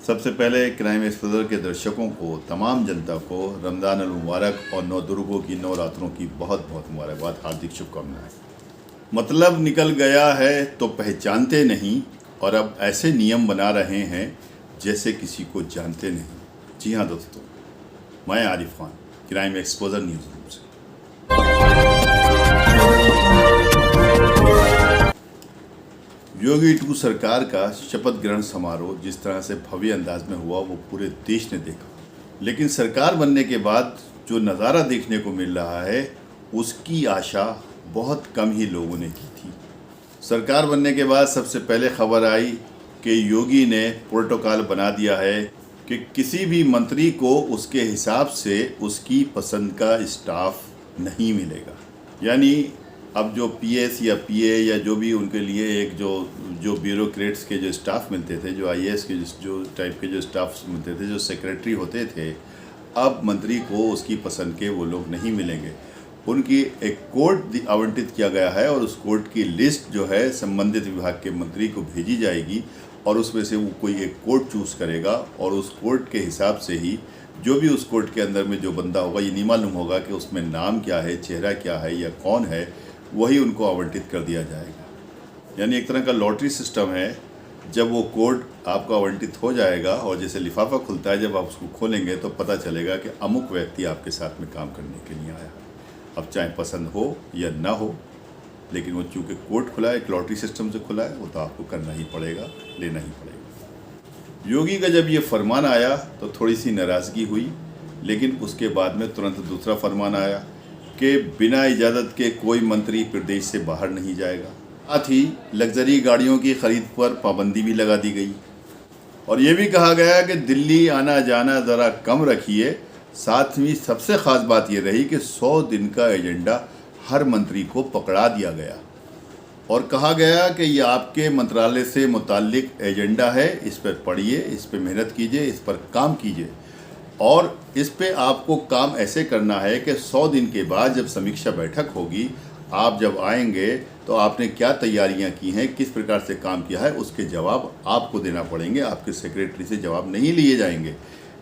सबसे पहले crime exposure के दर्शकों को, तमाम जनता को रमज़ान अल मुबारक और 9 दुर्गों की 9 रात्रों की बहुत बहुत मुबारकबाद, हार्दिक शुभकामनाएं। मतलब निकल गया है तो पहचानते नहीं, और अब ऐसे नियम बना रहे हैं जैसे किसी को जानते नहीं। जी हाँ दोस्तों, मैं Arif Khan, crime exposure news room से। योगी 2 सरकार का शपथ ग्रहण समारोह जिस तरह से भव्य अंदाज में हुआ वो पूरे देश ने देखा, लेकिन सरकार बनने के बाद जो नज़ारा देखने को मिल रहा है उसकी आशा बहुत कम ही लोगों ने की थी। सरकार बनने के बाद सबसे पहले खबर आई कि योगी ने प्रोटोकॉल बना दिया है कि किसी भी मंत्री को उसके हिसाब से उसकी पसंद का स्टाफ नहीं मिलेगा। यानी अब जो पीएस या पीए या जो भी उनके लिए एक जो ब्यूरोक्रेट्स के जो स्टाफ मिलते थे, जो आईएएस के जो टाइप के जो स्टाफ मिलते थे, जो सेक्रेटरी होते थे, अब मंत्री को उसकी पसंद के वो लोग नहीं मिलेंगे। उनकी एक कोड आवंटित किया गया है और उस कोड की लिस्ट जो है संबंधित विभाग के मंत्री को भेजी जाएगी और उसमें से वो कोई एक कोड चूज़ करेगा और उस कोड के हिसाब से ही जो भी उस कोड के अंदर में जो बंदा होगा, ये नहीं मालूम होगा कि उसमें नाम क्या है, चेहरा क्या है या कौन है, वही उनको आवंटित कर दिया जाएगा। यानी एक तरह का लॉटरी सिस्टम है। जब वो कोड आपको आवंटित हो जाएगा और जैसे लिफाफा खुलता है, जब आप उसको खोलेंगे तो पता चलेगा कि अमुक व्यक्ति आपके साथ में काम करने के लिए आया है। अब चाहे पसंद हो या ना हो, लेकिन वो चूँकि कोड खुला है, एक लॉटरी सिस्टम से खुला है, वो तो आपको करना ही पड़ेगा, लेना ही पड़ेगा। योगी का जब ये फरमान आया तो थोड़ी सी नाराज़गी हुई, लेकिन उसके बाद में तुरंत दूसरा फरमान आया कि बिना इजाज़त के कोई मंत्री प्रदेश से बाहर नहीं जाएगा। साथ ही लग्जरी गाड़ियों की खरीद पर पाबंदी भी लगा दी गई और ये भी कहा गया कि दिल्ली आना जाना ज़रा कम रखिए। साथ में सबसे ख़ास बात ये रही कि 100 दिन का एजेंडा हर मंत्री को पकड़ा दिया गया और कहा गया कि ये आपके मंत्रालय से मुताल्लिक एजेंडा है, इस पर पढ़िए, इस पर मेहनत कीजिए, इस पर काम कीजिए और इस पे आपको काम ऐसे करना है कि 100 दिन के बाद जब समीक्षा बैठक होगी, आप जब आएंगे तो आपने क्या तैयारियां की हैं, किस प्रकार से काम किया है, उसके जवाब आपको देना पड़ेंगे। आपके सेक्रेटरी से जवाब नहीं लिए जाएंगे।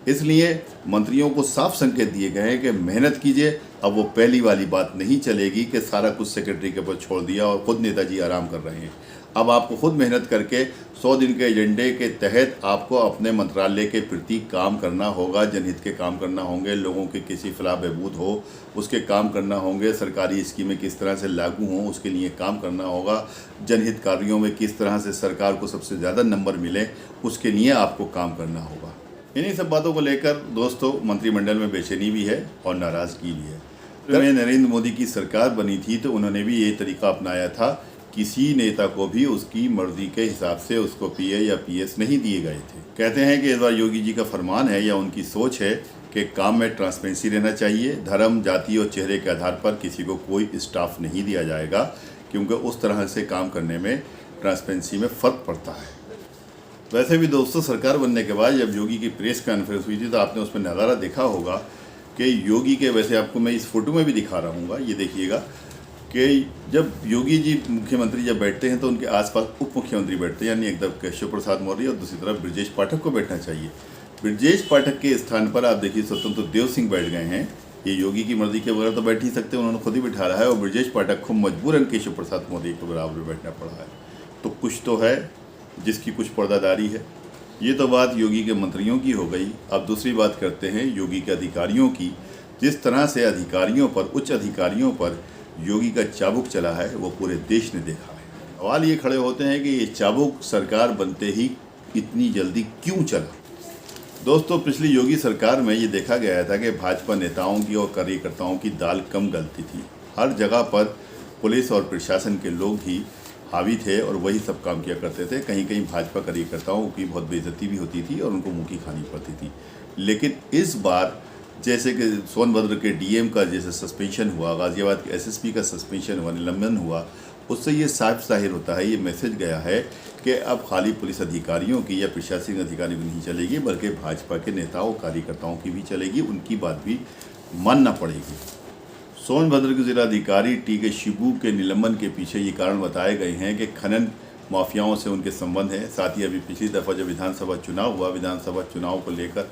इसलिए मंत्रियों को साफ संकेत दिए गए हैं कि मेहनत कीजिए। अब वो पहली वाली बात नहीं चलेगी कि सारा कुछ सेक्रेटरी के ऊपर छोड़ दिया और ख़ुद नेताजी आराम कर रहे हैं। अब आपको खुद मेहनत करके 100 दिन के एजेंडे के तहत आपको अपने मंत्रालय के प्रति काम करना होगा, जनहित के काम करना होंगे, लोगों के किसी फलाह बहबूद हो उसके काम करना होंगे, सरकारी स्कीमें किस तरह से लागू हों उसके लिए काम करना होगा, जनहित कार्यों में किस तरह से सरकार को सबसे ज़्यादा नंबर मिले उसके लिए आपको काम करना होगा। इन्हीं सब बातों को लेकर दोस्तों मंत्रिमंडल में बेचैनी भी है और नाराज़गी भी है। जब नरेंद्र मोदी की सरकार बनी थी तो उन्होंने भी ये तरीका अपनाया था, किसी नेता को भी उसकी मर्जी के हिसाब से उसको पीए या पीएस नहीं दिए गए थे। कहते हैं कि इस बार योगी जी का फरमान है या उनकी सोच है कि काम में ट्रांसपेरेंसी रहना चाहिए। धर्म, जाति और चेहरे के आधार पर किसी को कोई स्टाफ नहीं दिया जाएगा, क्योंकि उस तरह से काम करने में ट्रांसपेरेंसी में फ़र्क पड़ता है। वैसे भी दोस्तों, सरकार बनने के बाद जब योगी की प्रेस कॉन्फ्रेंस हुई थी तो आपने उसमें नज़ारा देखा होगा कि योगी के, वैसे आपको मैं इस फोटो में भी दिखा रहा हूँ, ये देखिएगा कि जब योगी जी मुख्यमंत्री जब बैठते हैं तो उनके आसपास उप मुख्यमंत्री बैठते हैं, यानी एक तरफ केशव प्रसाद मौर्य और दूसरी तरफ ब्रजेश पाठक को बैठना चाहिए। ब्रजेश पाठक के स्थान पर आप देखिए स्वतंत्र देव सिंह बैठ गए हैं। ये योगी की मर्जी के बगैर तो बैठ ही सकते, उन्होंने खुद ही बिठा रहा है और ब्रजेश पाठक को मजबूरन केशव प्रसाद मौर्य के बराबर बैठना पड़ा है। तो कुछ तो है जिसकी कुछ पर्दादारी है। ये तो बात योगी के मंत्रियों की हो गई। अब दूसरी बात करते हैं योगी के अधिकारियों की। जिस तरह से अधिकारियों पर, उच्च अधिकारियों पर योगी का चाबुक चला है वो पूरे देश ने देखा है। सवाल ये खड़े होते हैं कि ये चाबुक सरकार बनते ही इतनी जल्दी क्यों चला। दोस्तों, पिछली योगी सरकार में ये देखा गया था कि भाजपा नेताओं की और कार्यकर्ताओं की दाल कम गलती थी। हर जगह पर पुलिस और प्रशासन के लोग ही हावी थे और वही सब काम किया करते थे। कहीं कहीं भाजपा कार्यकर्ताओं की बहुत बेइज्जती भी होती थी और उनको मुँह की खानी पड़ती थी। लेकिन इस बार जैसे कि सोनभद्र के डीएम का जैसे सस्पेंशन हुआ, गाज़ियाबाद के एसएसपी का सस्पेंशन हुआ, निलंबन हुआ, उससे ये साफ ज़ाहिर होता है, ये मैसेज गया है कि अब खाली पुलिस अधिकारियों की या प्रशासनिक अधिकारियों की नहीं चलेगी, बल्कि भाजपा के नेताओं कार्यकर्ताओं की भी चलेगी, उनकी बात भी मानना पड़ेगी। सोनभद्र के जिलाधिकारी टी के शिबू के निलंबन के पीछे ये कारण बताए गए हैं कि खनन माफियाओं से उनके संबंध हैं। साथ ही अभी पिछली दफ़ा जो विधानसभा चुनाव हुआ, विधानसभा चुनाव को लेकर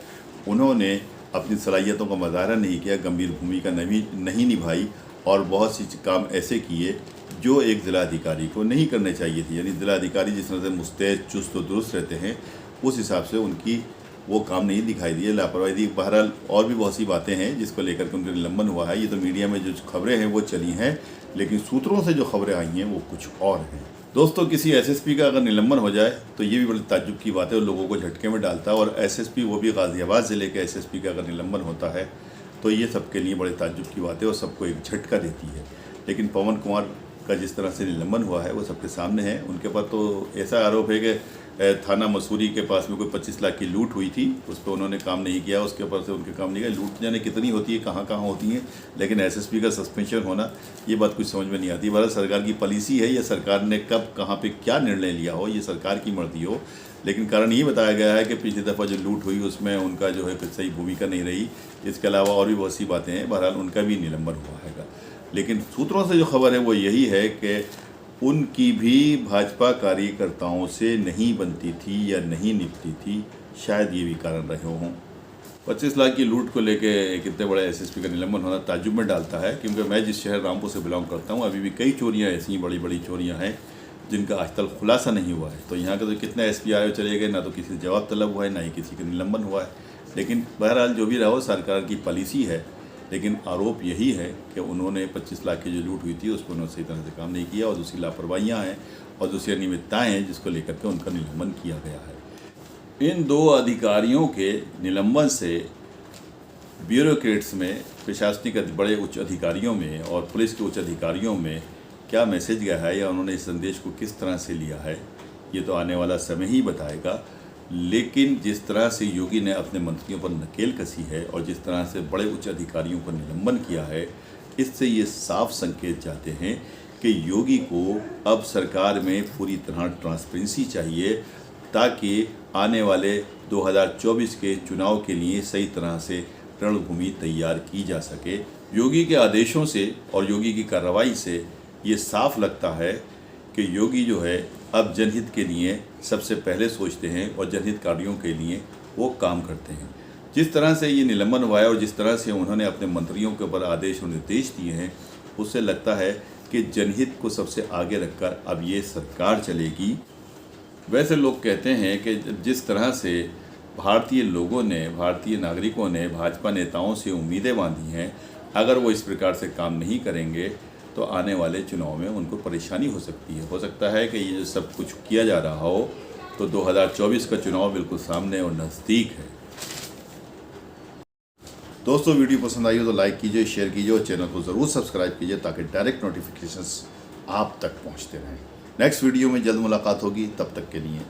उन्होंने अपनी सलाहियतों का मुजाहरा नहीं किया, गंभीर भूमिका नहीं निभाई और बहुत सी काम ऐसे किए जो एक ज़िलाधिकारी को नहीं करने चाहिए थी। यानी ज़िलाधिकारी जिस तरह से मुस्तैद, चुस्त और दुरुस्त रहते हैं, उस हिसाब से उनकी वो काम नहीं दिखाई दिए, लापरवाही दी। बहरहाल और भी बहुत सी बातें हैं जिसको लेकर के उनका निलंबन हुआ है। ये तो मीडिया में जो खबरें हैं वो चली हैं, लेकिन सूत्रों से जो खबरें आई हैं वो कुछ और हैं। दोस्तों, किसी एसएसपी का अगर निलंबन हो जाए तो ये भी बड़ी ताज्जुब की बात है और लोगों को झटके में डालता है। और एसएसपी, वो भी गाज़ियाबाद ज़िले के एसएसपी का अगर निलंबन होता है तो ये सबके लिए बड़े ताज्जुब की बात है और सबको एक झटका देती है। लेकिन पवन कुमार का जिस तरह से निलंबन हुआ है वो सबके सामने है। उनके पर तो ऐसा आरोप है कि थाना मसूरी के पास में कोई 25 लाख की लूट हुई थी, उस पर उन्होंने काम नहीं किया, उसके ऊपर से उनके काम नहीं किया। लूट जाने कितनी होती है, कहाँ कहाँ होती हैं, लेकिन एसएसपी का सस्पेंशन होना, ये बात कुछ समझ में नहीं आती। भारत सरकार की पॉलिसी है या सरकार ने कब कहाँ पे क्या निर्णय लिया हो, ये सरकार की मर्जी हो। लेकिन कारण ये बताया गया है कि पिछली दफ़ा जो लूट हुई उसमें उनका जो है कुछ सही भूमिका नहीं रही। इसके अलावा और भी बहुत सी बातें हैं। बहरहाल उनका भी निलंबन हुआ है। लेकिन सूत्रों से जो खबर है वो यही है कि उनकी भी भाजपा कार्यकर्ताओं से नहीं बनती थी या नहीं निपटी थी। शायद ये भी कारण रहे हों। 25 लाख की लूट को लेके कितने बड़े एसएसपी का निलंबन होना ताज्जुब में डालता है, क्योंकि मैं जिस शहर रामपुर से बिलोंग करता हूँ, अभी भी कई चोरियाँ ऐसी बड़ी बड़ी चोरियाँ हैं जिनका आज तक खुलासा नहीं हुआ है। तो यहाँ के तो कितने एसपी आए चले गए, ना तो किसी से जवाब तलब हुआ है, ना ही किसी का निलंबन हुआ है। लेकिन बहरहाल जो भी रहा हो, सरकार की पॉलिसी है। लेकिन आरोप यही है कि उन्होंने 25 लाख की जो लूट हुई थी उस पर उन्होंने सही तरह से काम नहीं किया और दूसरी लापरवाहियाँ हैं और दूसरी अनियमितताएँ हैं जिसको लेकर के उनका निलंबन किया गया है। इन दो अधिकारियों के निलंबन से ब्यूरोक्रेट्स में, प्रशासनिक बड़े उच्च अधिकारियों में और पुलिस के उच्च अधिकारियों में क्या मैसेज गया है या उन्होंने इस संदेश को किस तरह से लिया है, ये तो आने वाला समय ही बताएगा। लेकिन जिस तरह से योगी ने अपने मंत्रियों पर नकेल कसी है और जिस तरह से बड़े उच्च अधिकारियों को निलंबन किया है, इससे ये साफ संकेत जाते हैं कि योगी को अब सरकार में पूरी तरह ट्रांसपेरेंसी चाहिए, ताकि आने वाले 2024 के चुनाव के लिए सही तरह से रणभूमि तैयार की जा सके। योगी के आदेशों से और योगी की कार्रवाई से ये साफ लगता है कि योगी जो है अब जनहित के लिए सबसे पहले सोचते हैं और जनहित कार्यों के लिए वो काम करते हैं। जिस तरह से ये निलंबन हुआ है और जिस तरह से उन्होंने अपने मंत्रियों के ऊपर आदेश और निर्देश दिए हैं, उससे लगता है कि जनहित को सबसे आगे रखकर अब ये सरकार चलेगी। वैसे लोग कहते हैं कि जिस तरह से भारतीय लोगों ने, भारतीय नागरिकों ने भाजपा नेताओं से उम्मीदें बांधी हैं, अगर वो इस प्रकार से काम नहीं करेंगे तो आने वाले चुनाव में उनको परेशानी हो सकती है। हो सकता है कि ये जो सब कुछ किया जा रहा हो तो 2024 का चुनाव बिल्कुल सामने और नज़दीक है। दोस्तों, वीडियो पसंद आई हो तो लाइक कीजिए, शेयर कीजिए और चैनल को ज़रूर सब्सक्राइब कीजिए ताकि डायरेक्ट नोटिफिकेशंस आप तक पहुंचते रहें। नेक्स्ट वीडियो में जल्द मुलाकात होगी, तब तक के लिए